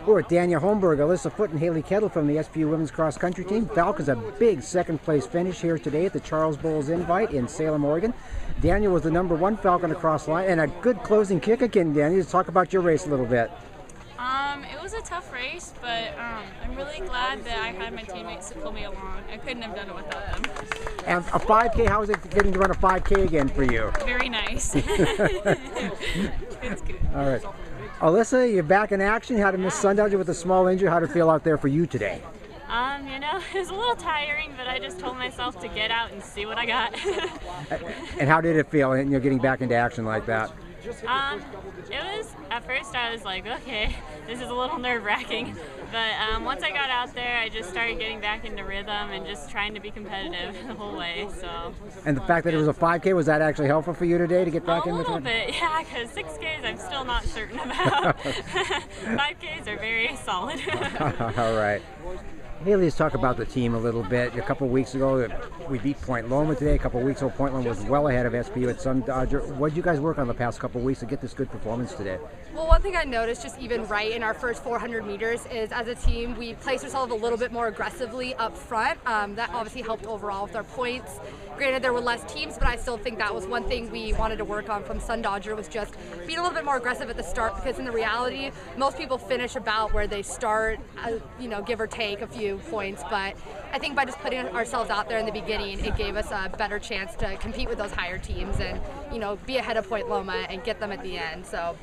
We're with Dania Holmberg, Alyssa Foote, and Hailey Kettel from the SPU Women's Cross Country Team. Falcons a big second-place finish here today at the Charles Bowles Invite in Salem, Oregon. Dania was the #1 Falcon across line, and a good closing kick again, Dania. Let's talk about your race a little bit. It was a tough race, but I'm really glad that I had my teammates to pull me along. I couldn't have done it without them. And a 5K, how is it getting to run a 5K again for you? Very nice. It's good. All right. Alyssa, you're back in action. You had to miss Sundowner with a small injury. How did it feel out there for you today? It was a little tiring, but I just told myself to get out and see what I got. And how did it feel, getting back into action like that? At first I was like, okay, this is a little nerve-wracking, but once I got out there, I just started getting back into rhythm and just trying to be competitive the whole way, so. And the fact that it was a 5K, was that actually helpful for you today to get back in? A little bit, yeah, because 6Ks I'm still not certain about. 5Ks are very solid. All right. Hailey, let's talk about the team a little bit. A couple of weeks ago, we beat Point Loma today. A couple of weeks ago, Point Loma was well ahead of SPU at Sundowner. What did you guys work on the past couple of weeks to get this good performance today? Well, one thing I noticed just even right in our first 400 meters is as a team, we placed ourselves a little bit more aggressively up front. That obviously helped overall with our points. Granted, there were less teams, but I still think that was one thing we wanted to work on from Sundowner was just being a little bit more aggressive at the start, because in the reality, most people finish about where they start, give or take a few points, but I think by just putting ourselves out there in the beginning, it gave us a better chance to compete with those higher teams and, be ahead of Point Loma and get them at the end. So,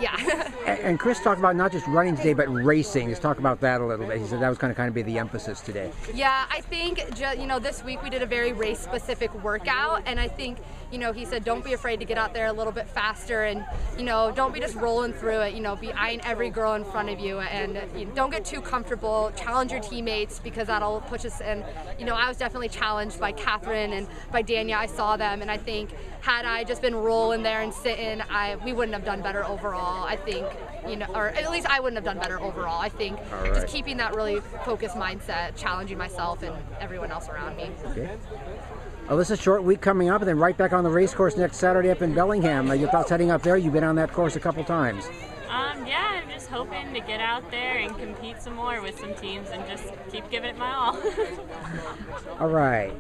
yeah. And Chris talked about not just running today, but racing. Let's talk about that a little bit. He said that was kind of be the emphasis today. Yeah, I think, this week we did a very race-specific workout, and I think, he said don't be afraid to get out there a little bit faster and, don't be just rolling through it, be eyeing every girl in front of you, and don't get too comfortable. Challenge your teammates, because that'll push us. And, I was definitely challenged by Catherine and by Dania. I saw them, and I think had I just been rolling there and sitting, we wouldn't have done better overall, I think, or at least I wouldn't have done better overall. I think just keeping that really focused mindset, challenging myself and everyone else around me. Okay. Alyssa, short week coming up, and then right back on the race course next Saturday up in Bellingham. Your thoughts heading up there? You've been on that course a couple times. Yeah, I'm just hoping to get out there and compete some more with some teams and just keep giving it my all. All right.